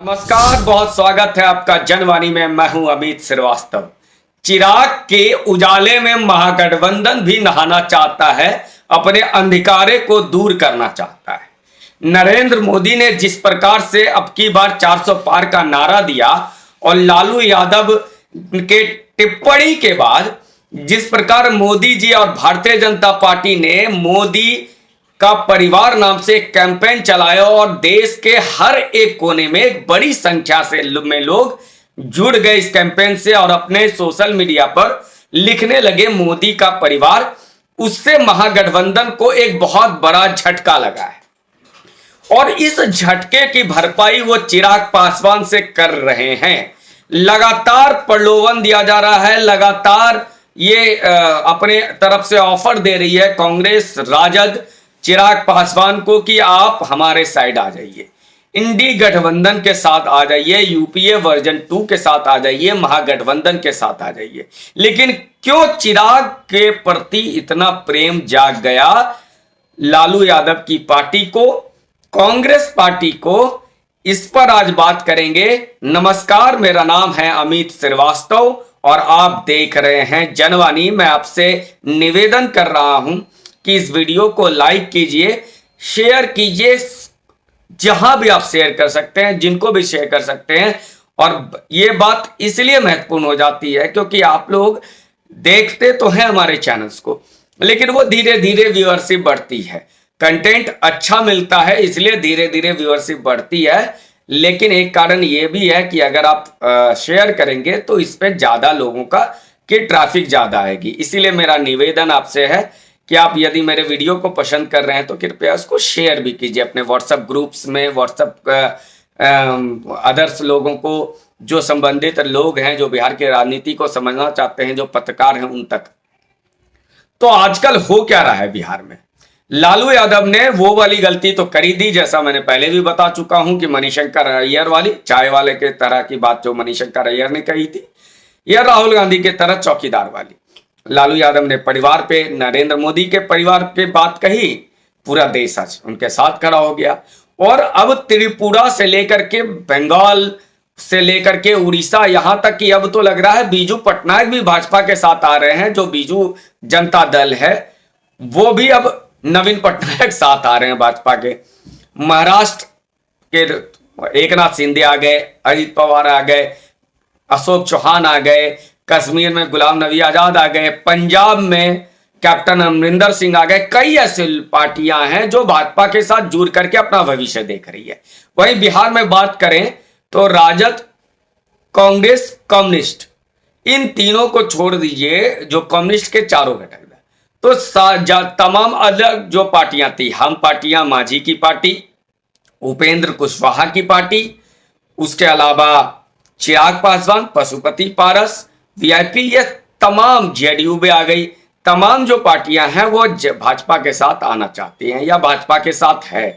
नमस्कार, बहुत स्वागत है आपका जनवाणी में। मैं हूं अमित श्रीवास्तव। चिराग के उजाले में महागठबंधन भी नहाना चाहता है, अपने अंधकारे को दूर करना चाहता है। नरेंद्र मोदी ने जिस प्रकार से अब की बार 400 पार का नारा दिया और लालू यादव के टिप्पणी के बाद जिस प्रकार मोदी जी और भारतीय जनता पार्टी ने मोदी का परिवार नाम से एक कैंपेन चलाया और देश के हर एक कोने में एक बड़ी संख्या से लोग जुड़ गए इस कैंपेन से और अपने सोशल मीडिया पर लिखने लगे मोदी का परिवार, उससे महागठबंधन को एक बहुत बड़ा झटका लगा है। और इस झटके की भरपाई वो चिराग पासवान से कर रहे हैं। लगातार प्रलोभन दिया जा रहा है, लगातार ये अपने तरफ से ऑफर दे रही है कांग्रेस राजद चिराग पासवान को कि आप हमारे साइड आ जाइए, इंडी गठबंधन के साथ आ जाइए, यूपीए वर्जन 2 के साथ आ जाइए, महागठबंधन के साथ आ जाइए। लेकिन क्यों चिराग के प्रति इतना प्रेम जाग गया लालू यादव की पार्टी को, कांग्रेस पार्टी को, इस पर आज बात करेंगे। नमस्कार, मेरा नाम है अमित श्रीवास्तव और आप देख रहे हैं जनवाणी। मैं आपसे निवेदन कर रहा हूं कि इस वीडियो को लाइक कीजिए, शेयर कीजिए, जहां भी आप शेयर कर सकते हैं, जिनको भी शेयर कर सकते हैं। और ये बात इसलिए महत्वपूर्ण हो जाती है क्योंकि आप लोग देखते तो हैं हमारे चैनल्स को, लेकिन वो धीरे धीरे व्यूअरशिप बढ़ती है, कंटेंट अच्छा मिलता है इसलिए धीरे धीरे व्यूअरशिप बढ़ती है। लेकिन एक कारण ये भी है कि अगर आप शेयर करेंगे तो इस पे ज्यादा लोगों का की ट्रैफिक ज्यादा आएगी। इसीलिए मेरा निवेदन आपसे है कि आप यदि मेरे वीडियो को पसंद कर रहे हैं तो कृपया उसको शेयर भी कीजिए अपने व्हाट्सएप ग्रुप्स में, व्हाट्सएप अदर्स लोगों को, जो संबंधित लोग हैं, जो बिहार की राजनीति को समझना चाहते हैं, जो पत्रकार हैं, उन तक। तो आजकल हो क्या रहा है बिहार में? लालू यादव ने वो वाली गलती तो करी दी, जैसा मैंने पहले भी बता चुका हूं कि मणिशंकर अय्यर वाली, चाय वाले के तरह की बात जो मणिशंकर अय्यर ने कही थी, या राहुल गांधी के तरह चौकीदार वाली। लालू यादव ने परिवार पे, नरेंद्र मोदी के परिवार पे बात कही, पूरा देश आज उनके साथ खड़ा हो गया। और अब त्रिपुरा से लेकर के बंगाल से लेकर के उड़ीसा, यहां तक कि अब तो लग रहा है बीजू पटनायक भी भाजपा के साथ आ रहे हैं। जो बीजू जनता दल है वो भी अब नवीन पटनायक साथ आ रहे हैं भाजपा के। महाराष्ट्र के एकनाथ शिंदे आ गए, अजित पवार आ गए, अशोक चौहान आ गए, कश्मीर में गुलाम नबी आजाद आ गए, पंजाब में कैप्टन अमरिंदर सिंह आ गए। कई ऐसी पार्टियां हैं जो भाजपा के साथ जुड़ करके अपना भविष्य देख रही है। वहीं बिहार में बात करें तो राजद, कांग्रेस, कम्युनिस्ट, इन तीनों को छोड़ दीजिए, जो कम्युनिस्ट के चारों घटक, तो तमाम अलग जो पार्टियां थी, हम पार्टियां, मांझी की पार्टी, उपेंद्र कुशवाहा की पार्टी, उसके अलावा चिराग पासवान, पशुपति पारस, वीआईपी, ये तमाम, जेडीयू में आ गई, तमाम जो पार्टियां हैं वो भाजपा के साथ आना चाहती हैं या भाजपा के साथ है।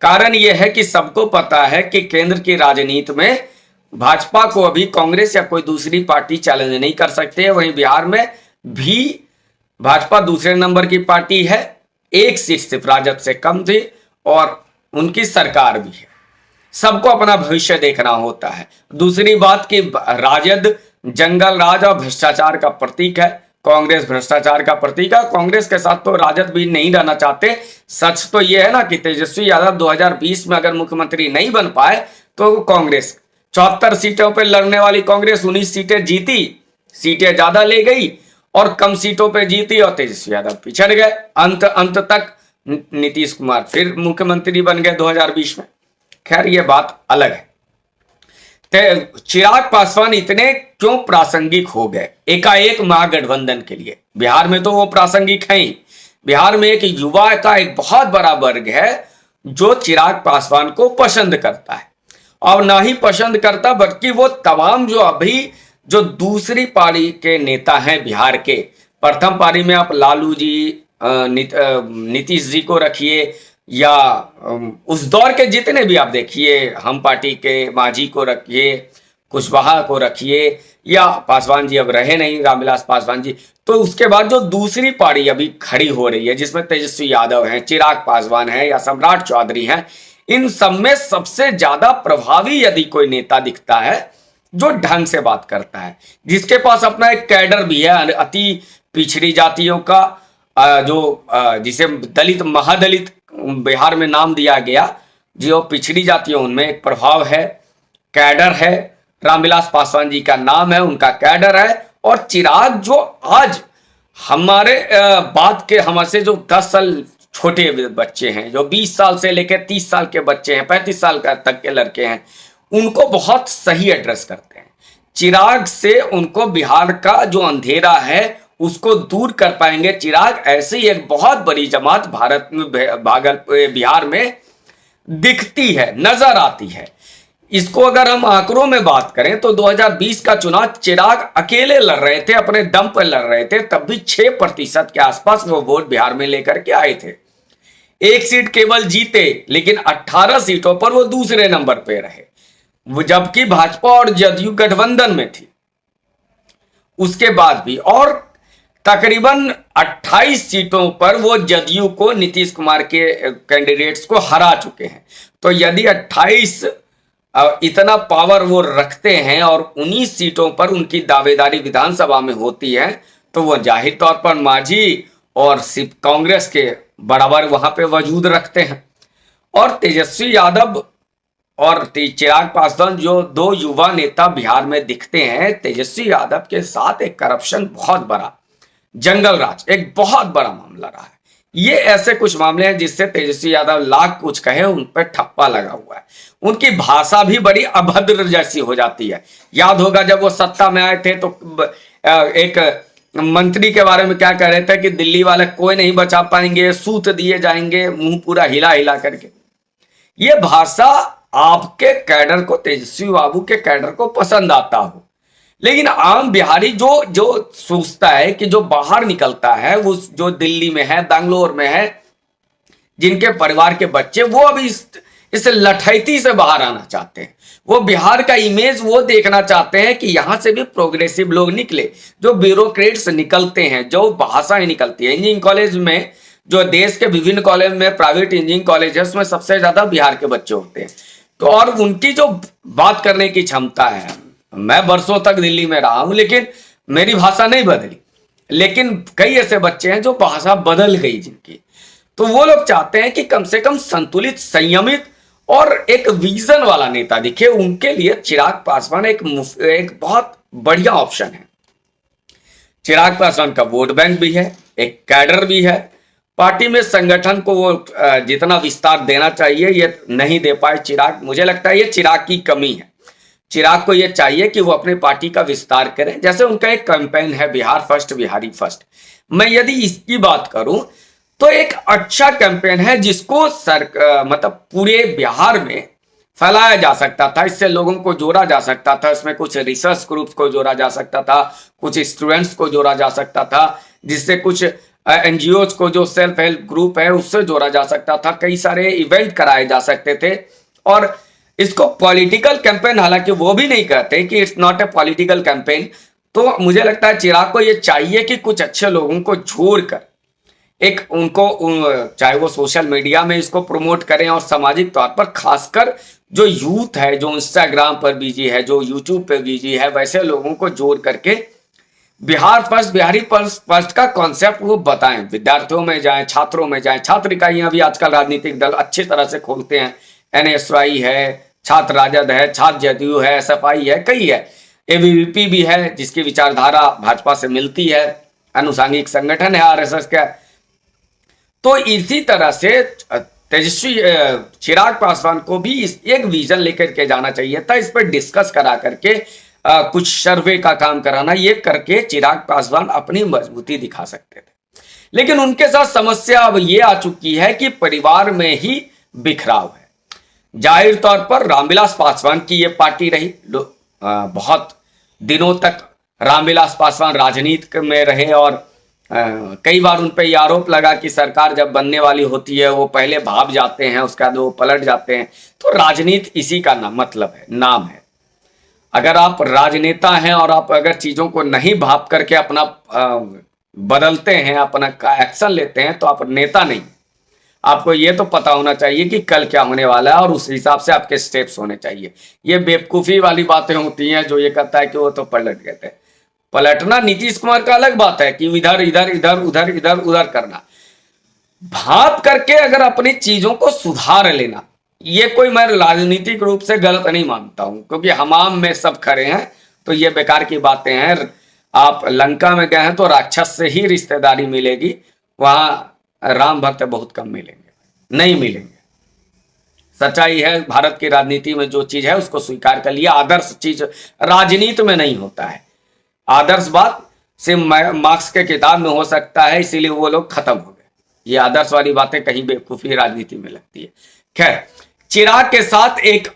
कारण यह है कि सबको पता है कि केंद्र की राजनीति में भाजपा को अभी कांग्रेस या कोई दूसरी पार्टी चैलेंज नहीं कर सकते है। वहीं बिहार में भी भाजपा दूसरे नंबर की पार्टी है, एक सीट सिर्फ राजद से कम थी और उनकी सरकार भी है। सबको अपना भविष्य देखना होता है। दूसरी बात कि राजद जंगल राज और भ्रष्टाचार का प्रतीक है, कांग्रेस भ्रष्टाचार का प्रतीक है। कांग्रेस के साथ तो राजद भी नहीं रहना चाहते। सच तो यह है ना कि तेजस्वी यादव 2020 में अगर मुख्यमंत्री नहीं बन पाए तो कांग्रेस 74 सीटों पर लड़ने वाली कांग्रेस 19 सीटें जीती, सीटें ज्यादा ले गई और कम सीटों पे जीती और तेजस्वी यादव पिछड़ गए। अंत तक नीतीश कुमार फिर मुख्यमंत्री बन गए 2020 में। खैर ये बात अलग है। चिराग पासवान इतने क्यों प्रासंगिक हो गए एकाएक महागठबंधन के लिए? बिहार में तो वो प्रासंगिक हैं ही। बिहार में एक युवा का एक बहुत बड़ा वर्ग है जो चिराग पासवान को पसंद करता है, और ना ही पसंद करता बल्कि वो तमाम जो अभी जो दूसरी पारी के नेता हैं बिहार के, प्रथम पारी में आप लालू जी, नीतीश जी को रखिए, या उस दौर के जितने भी आप देखिए, हम पार्टी के मांझी को रखिए, कुशवाहा को रखिए, या पासवान जी अब रहे नहीं, रामविलास पासवान जी, तो उसके बाद जो दूसरी पारी अभी खड़ी हो रही है जिसमें तेजस्वी यादव हैं, चिराग पासवान हैं या सम्राट चौधरी हैं, इन सब में सबसे ज्यादा प्रभावी यदि कोई नेता दिखता है जो ढंग से बात करता है, जिसके पास अपना एक कैडर भी है, अति पिछड़ी जातियों का जिसे दलित महादलित बिहार में नाम दिया गया, जो पिछड़ी जातियों उनमें एक प्रभाव है, कैडर है। रामविलास पासवान जी का नाम है, उनका कैडर है। और चिराग जो आज हमारे बात के हमसे जो 10 साल छोटे बच्चे हैं, जो 20 साल से लेकर 30 साल के बच्चे हैं, 35 साल तक के लड़के हैं, उनको बहुत सही एड्रेस करते हैं। चिराग से उनको बिहार का जो अंधेरा है उसको दूर कर पाएंगे। चिराग ऐसी एक बहुत बड़ी जमात भारत में बिहार में दिखती है, नजर आती है। इसको अगर हम आंकड़ों में बात करें तो 2020 का चुनाव चिराग अकेले लड़ रहे थे, अपने दम पर लड़ रहे थे, तब भी 6% के आसपास वो वोट बिहार में लेकर के आए थे। एक सीट केवल जीते, लेकिन 18 सीटों पर वो दूसरे नंबर पे रहे, जबकि भाजपा और जदयू गठबंधन में थी उसके बाद भी। और तकरीबन 28 सीटों पर वो जदयू को, नीतीश कुमार के कैंडिडेट्स को हरा चुके हैं। तो यदि 28 इतना पावर वो रखते हैं और 19 सीटों पर उनकी दावेदारी विधानसभा में होती है, तो वो जाहिर तौर पर मांझी और सिर्फ कांग्रेस के बराबर वहां पे वजूद रखते हैं। और तेजस्वी यादव और चिराग पासवान जो दो युवा नेता बिहार में दिखते हैं, तेजस्वी यादव के साथ एक करप्शन बहुत बड़ा, जंगल राज एक बहुत बड़ा मामला रहा है। ये ऐसे कुछ मामले हैं जिससे तेजस्वी यादव लाख कुछ कहे, उन पर ठप्पा लगा हुआ है। उनकी भाषा भी बड़ी अभद्र जैसी हो जाती है। याद होगा जब वो सत्ता में आए थे तो एक मंत्री के बारे में क्या कह रहे थे कि दिल्ली वाले कोई नहीं बचा पाएंगे, सूत दिए जाएंगे, मुंह पूरा हिला हिला करके। ये भाषा आपके कैडर को, तेजस्वी बाबू के कैडर को पसंद आता हो, लेकिन आम बिहारी जो सोचता है कि जो बाहर निकलता है, वो जो दिल्ली में है, बेंगलोर में है, जिनके परिवार के बच्चे, वो अभी इस लठैती से बाहर आना चाहते हैं। वो बिहार का इमेज वो देखना चाहते हैं कि यहां से भी प्रोग्रेसिव लोग निकले, जो ब्यूरोक्रेट्स निकलते हैं, जो भाषाएं निकलती है। इंजीनियरिंग कॉलेज में, जो देश के विभिन्न कॉलेज में, प्राइवेट इंजीनियरिंग कॉलेज है, उसमें सबसे ज्यादा बिहार के बच्चे होते हैं। तो और उनकी जो बात करने की क्षमता है, मैं बरसों तक दिल्ली में रहा हूं, लेकिन मेरी भाषा नहीं बदली, लेकिन कई ऐसे बच्चे हैं जो भाषा बदल गई जिनकी। तो वो लोग चाहते हैं कि कम से कम संतुलित, संयमित और एक विजन वाला नेता दिखे। उनके लिए चिराग पासवान एक बहुत बढ़िया ऑप्शन है। चिराग पासवान का वोट बैंक भी है, एक कैडर भी है। पार्टी में संगठन को वो जितना विस्तार देना चाहिए ये नहीं दे पाए चिराग। मुझे लगता है ये चिराग की कमी है। चिराग को ये चाहिए कि वो अपने पार्टी का विस्तार करें। जैसे उनका एक कैंपेन है, बिहार फर्स्ट, बिहारी फर्स्ट। मैं यदि इसकी बात करूं तो एक अच्छा कैंपेन है जिसको मतलब पूरे बिहार में फैलाया जा सकता था, इससे लोगों को जोड़ा जा सकता था, इसमें कुछ रिसर्च ग्रुप्स को जोड़ा जा सकता था, कुछ स्टूडेंट्स को जोड़ा जा सकता था, जिससे कुछ एनजीओ को, जो सेल्फ हेल्प ग्रुप है, उससे जोड़ा जा सकता था। कई सारे इवेंट कराए जा सकते थे। और इसको पॉलिटिकल कैंपेन, हालांकि वो भी नहीं कहते कि it's not a political campaign, तो मुझे लगता है चिराग को ये चाहिए कि कुछ अच्छे लोगों को जोड़कर एक उनको, चाहे वो सोशल मीडिया में इसको प्रमोट करें और सामाजिक तौर पर, खासकर जो यूथ है, जो इंस्टाग्राम पर बिजी है, जो यूट्यूब पे बिजी है, वैसे लोगों को जोड़ करके बिहार फर्स्ट, बिहारी फर्स्ट का कॉन्सेप्ट वो बताएं। विद्यार्थियों में जाएं, छात्रों में जाएं। छात्र इकाइयां भी आजकल राजनीतिक दल अच्छी तरह से खोलते हैं। एनएसवाई है, छात्र राजद है, छात्र जदयू है, एसएफआई है, कई है, एबीवीपी भी है जिसकी विचारधारा भाजपा से मिलती है, अनुसांगिक संगठन है आरएसएस का। तो इसी तरह से तेजस्वी चिराग पासवान को भी एक विजन लेकर के जाना चाहिए था। इस पर डिस्कस करा करके कुछ सर्वे का काम कराना, ये करके चिराग पासवान अपनी मजबूती दिखा सकते थे। लेकिन उनके साथ समस्या अब ये आ चुकी है कि परिवार में ही बिखराव है। जाहिर तौर पर रामविलास पासवान की ये पार्टी रही, बहुत दिनों तक रामविलास पासवान राजनीति में रहे और कई बार उन पर यह आरोप लगा कि सरकार जब बनने वाली होती है वो पहले भाग जाते हैं, उसके बाद वो पलट जाते हैं। तो राजनीति इसी का मतलब है, नाम है। अगर आप राजनेता हैं और आप अगर चीजों को नहीं भाप करके अपना बदलते हैं, अपना एक्शन लेते हैं, तो आप नेता नहीं। आपको ये तो पता होना चाहिए कि कल क्या होने वाला है और उस हिसाब से आपके स्टेप्स होने चाहिए। ये बेवकूफी वाली बातें होती हैं जो ये कहता है कि वो तो पलट गए थे। पलटना नीतीश कुमार का अलग बात है कि इधर इधर इधर उधर इधर उधर करना, भाप करके अगर अपनी चीजों को सुधार लेना, ये कोई मैं राजनीतिक रूप से गलत नहीं मानता हूं, क्योंकि हमाम में सब खड़े हैं तो ये बेकार की बातें हैं। आप लंका में गए हैं तो राक्षस से ही रिश्तेदारी मिलेगी, वहां राम भक्त बहुत कम मिलेंगे, नहीं मिलेंगे। सच्चाई है, भारत की राजनीति में जो चीज है उसको स्वीकार कर लिया। आदर्श चीज राजनीति में नहीं होता है। आदर्श बात सिर्फ मार्क्स के किताब में हो सकता है, इसीलिए वो लोग खत्म हो गए। ये आदर्श वाली बातें कहीं बेवकूफी राजनीति में लगती है। खैर, चिराग के साथ एक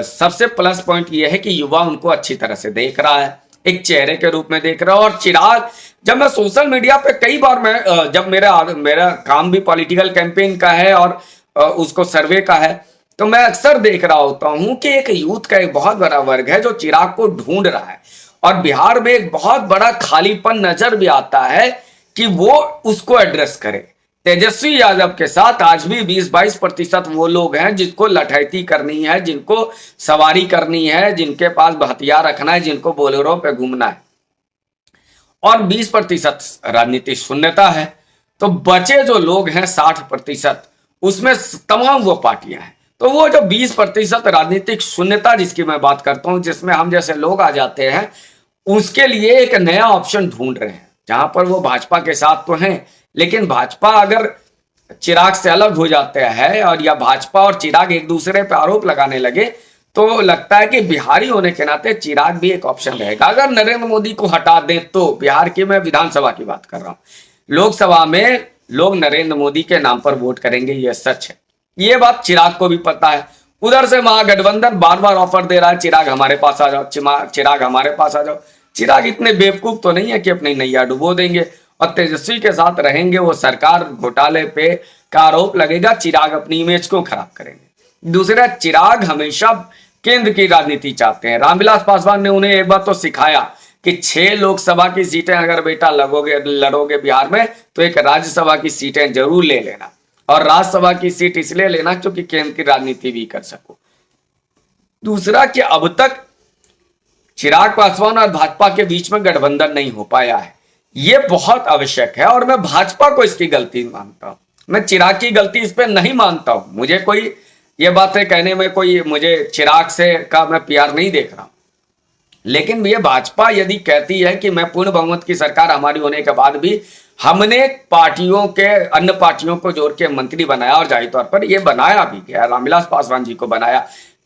सबसे प्लस पॉइंट ये है कि युवा उनको अच्छी तरह से देख रहा है, एक चेहरे के रूप में देख रहा है। और चिराग, जब मैं सोशल मीडिया पे कई बार मैं जब मेरा काम भी पॉलिटिकल कैंपेन का है और उसको सर्वे का है, तो मैं अक्सर देख रहा होता हूं कि एक यूथ का एक बहुत बड़ा वर्ग है जो चिराग को ढूंढ रहा है। और बिहार में एक बहुत बड़ा खालीपन नजर भी आता है कि वो उसको एड्रेस करे। तेजस्वी यादव के साथ आज भी 20-22% वो लोग हैं जिनको लठैती करनी है, जिनको सवारी करनी है, जिनके पास हथियार रखना है, जिनको बोलेरो पे घूमना है, और 20% राजनीतिक शून्यता है। तो बचे जो लोग हैं 60%, उसमें तमाम वो पार्टियां हैं। तो वो जो 20% राजनीतिक शून्यता जिसकी मैं बात करता हूं, जिसमें हम जैसे लोग आ जाते हैं, उसके लिए एक नया ऑप्शन ढूंढ रहे हैं। जहां पर वो भाजपा के साथ तो हैं, लेकिन भाजपा अगर चिराग से अलग हो जाते हैं और या भाजपा और चिराग एक दूसरे पर आरोप लगाने लगे, तो लगता है कि बिहारी होने के नाते चिराग भी एक ऑप्शन रहेगा। अगर नरेंद्र मोदी को हटा दें तो, बिहार की मैं विधानसभा की बात कर रहा हूं, लोकसभा में लोग नरेंद्र मोदी के नाम पर वोट करेंगे, ये सच है। ये बात चिराग को भी पता है। उधर से महागठबंधन बार बार ऑफर दे रहा है, चिराग हमारे पास आ जाओ, चिराग हमारे पास आ जाओ। चिराग इतने बेवकूफ तो नहीं है कि अपनी नैया डुबो देंगे और तेजस्वी के साथ रहेंगे। वो सरकार घोटाले पे का आरोप लगेगा, चिराग अपनी इमेज को खराब करेंगे। दूसरा, चिराग हमेशा केंद्र की राजनीति चाहते हैं। रामविलास पासवान ने उन्हें एक बार तो सिखाया कि 6 लोकसभा की सीटें अगर बेटा लड़ोगे बिहार में, तो एक राज्यसभा की सीटें जरूर ले लेना। और राज्यसभा की सीट इसलिए लेना क्योंकि केंद्र की राजनीति भी कर सको। दूसरा कि अब तक चिराग पासवान और भाजपा के बीच में गठबंधन नहीं हो पाया है, ये बहुत आवश्यक है। और मैं भाजपा को इसकी गलती मानता हूं, मैं चिराग की गलती इस पे नहीं मानता हूं। मुझे कोई ये बातें कहने में कोई, मुझे चिराग से का मैं प्यार नहीं देख रहा हूं। लेकिन ये भाजपा यदि कहती है कि मैं पूर्ण बहुमत की सरकार हमारी होने के बाद भी हमने पार्टियों के अन्य पार्टियों को जोड़ के मंत्री बनाया, और जाहिर तौर पर ये बनाया भी गया, रामविलास पासवान जी को बनाया,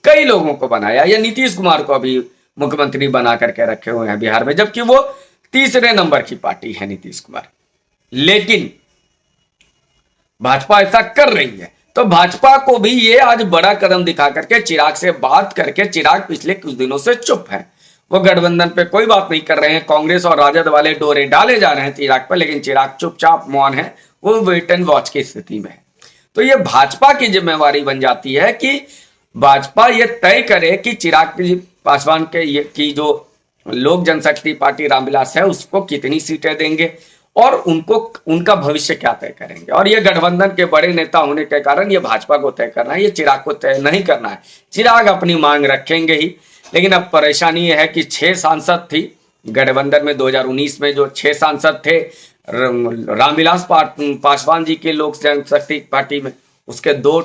कई लोगों को बनाया, या नीतीश कुमार को भी मुख्यमंत्री बना करके रखे हुए हैं बिहार में, जबकि वो तीसरे नंबर की पार्टी है नीतीश कुमार। लेकिन भाजपा ऐसा कर रही है, तो भाजपा को भी ये आज बड़ा कदम दिखा करके चिराग से बात करके, चिराग पिछले कुछ दिनों से चुप है, वो गठबंधन पे कोई बात नहीं कर रहे हैं। कांग्रेस और राजद वाले डोरे डाले जा रहे हैं चिराग पर, लेकिन चिराग चुपचाप मौन है, वो वेट एंड वॉच की स्थिति में है। तो ये भाजपा की जिम्मेवारी बन जाती है कि भाजपा ये तय करे कि चिराग पासवान के की जो लोक जनशक्ति पार्टी रामविलास है उसको कितनी सीटें देंगे और उनको उनका भविष्य क्या तय करेंगे। और ये गठबंधन के बड़े नेता होने के कारण ये भाजपा को तय करना है, ये चिराग को तय नहीं करना है। चिराग अपनी मांग रखेंगे ही, लेकिन अब परेशानी यह है कि 6 सांसद थी गठबंधन में। 2019 में जो 6 सांसद थे रामविलास पासवान जी के लोक जनशक्ति पार्टी में, उसके 2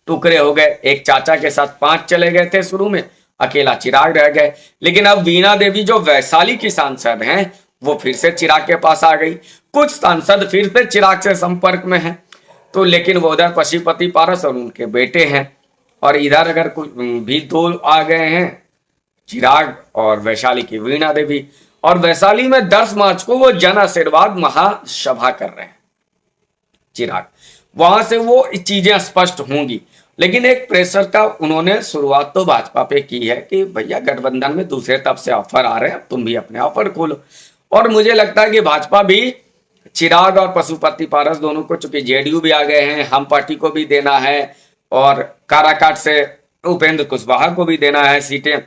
टुकड़े हो गए। एक चाचा के साथ 5 चले गए थे शुरू में, अकेला चिराग रह गए। लेकिन अब वीणा देवी जो वैशाली की सांसद हैं, वो फिर से चिराग के पास आ गई। कुछ सांसद फिर से चिराग से संपर्क में हैं, तो लेकिन वो उधर पशुपति पारस और उनके बेटे हैं, और इधर अगर कुछ भी 2 आ गए हैं, चिराग और वैशाली की वीणा देवी। और वैशाली में 10 मार्च को वो जन आशीर्वाद महासभा कर रहे हैं चिराग, वहां से वो चीजें स्पष्ट होंगी। लेकिन एक प्रेशर का उन्होंने शुरुआत तो भाजपा पे की है कि भैया गठबंधन में दूसरे तरफ से ऑफर आ रहे हैं, तुम भी अपने ऑफर खोलो। और मुझे लगता है कि भाजपा भी चिराग और पशुपति पारस दोनों को, चूंकि जेडीयू भी आ गए हैं, हम पार्टी को भी देना है, और काराकाट से उपेंद्र कुशवाहा को भी देना है सीटें,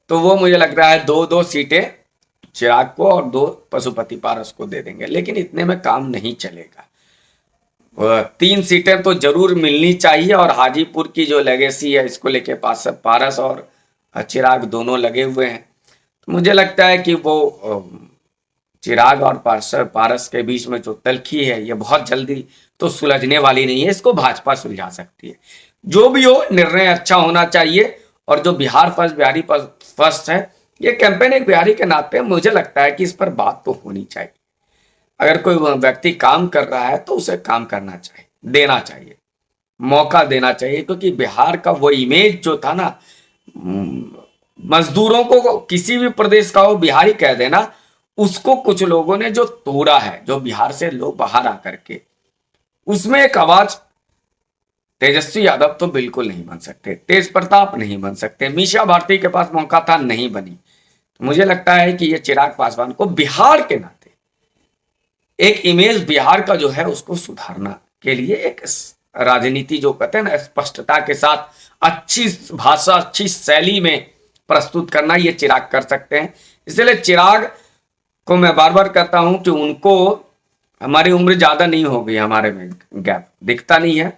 तो वो मुझे लग रहा है 2-2 सीटें चिराग को और 2 पशुपति पारस को दे देंगे। लेकिन इतने में काम नहीं चलेगा। 3 सीटें तो जरूर मिलनी चाहिए। और हाजीपुर की जो लेगेसी है इसको लेके पारस और चिराग दोनों लगे हुए हैं। तो मुझे लगता है कि वो चिराग और पारस के बीच में जो तल्खी है ये बहुत जल्दी तो सुलझने वाली नहीं है, इसको भाजपा सुलझा सकती है। जो भी हो, निर्णय अच्छा होना चाहिए। और जो बिहार फर्स्ट, बिहारी फर्स्ट है, ये कैंपेन एक बिहारी के नाते मुझे लगता है कि इस पर बात तो होनी चाहिए। अगर कोई व्यक्ति काम कर रहा है तो उसे काम करना चाहिए, देना चाहिए, मौका देना चाहिए। क्योंकि बिहार का वो इमेज जो था ना, मजदूरों को किसी भी प्रदेश का हो बिहारी कह देना, उसको कुछ लोगों ने जो तोड़ा है, जो बिहार से लोग बाहर आकर के, उसमें एक आवाज तेजस्वी यादव तो बिल्कुल नहीं बन सकते, तेज प्रताप नहीं बन सकते, मीशा भारती के पास मौका था, नहीं बनी। तो मुझे लगता है कि ये चिराग पासवान को बिहार के नाते एक इमेज बिहार का जो है उसको सुधारना के लिए एक राजनीति जो कहते हैं ना, स्पष्टता के साथ अच्छी भाषा, अच्छी शैली में प्रस्तुत करना, ये चिराग कर सकते हैं। इसलिए चिराग को मैं बार बार कहता हूं कि उनको, हमारी उम्र ज्यादा नहीं हो गई, हमारे में गैप दिखता नहीं है,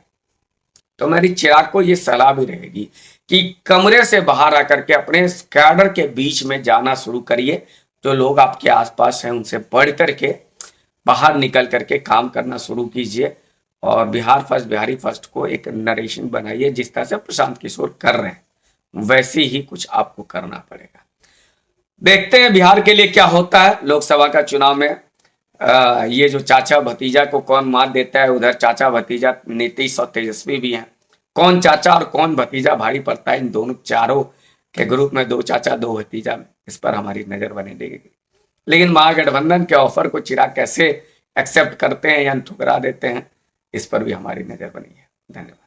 तो मेरी चिराग को ये सलाह भी रहेगी कि कमरे से बाहर आकर के अपने कैडर के बीच में जाना शुरू करिए। जो लोग आपके आसपास हैं उनसे बढ़ करके बाहर निकल करके काम करना शुरू कीजिए। और बिहार फर्स्ट, बिहारी फर्स्ट को एक नरेशन बनाइए, जिस तरह से प्रशांत किशोर कर रहे हैं वैसे ही कुछ आपको करना पड़ेगा। देखते हैं बिहार के लिए क्या होता है लोकसभा का चुनाव में। ये जो चाचा भतीजा को कौन मात देता है, उधर चाचा भतीजा नीतीश और तेजस्वी भी हैं, कौन चाचा और कौन भतीजा भारी पड़ता है इन दोनों चारों के ग्रुप में, 2 चाचा 2 भतीजा में, इस पर हमारी नजर बनी रहेगी। लेकिन महागठबंधन के ऑफर को चिराग कैसे एक्सेप्ट करते हैं या ठुकरा देते हैं, इस पर भी हमारी नजर बनी है। धन्यवाद।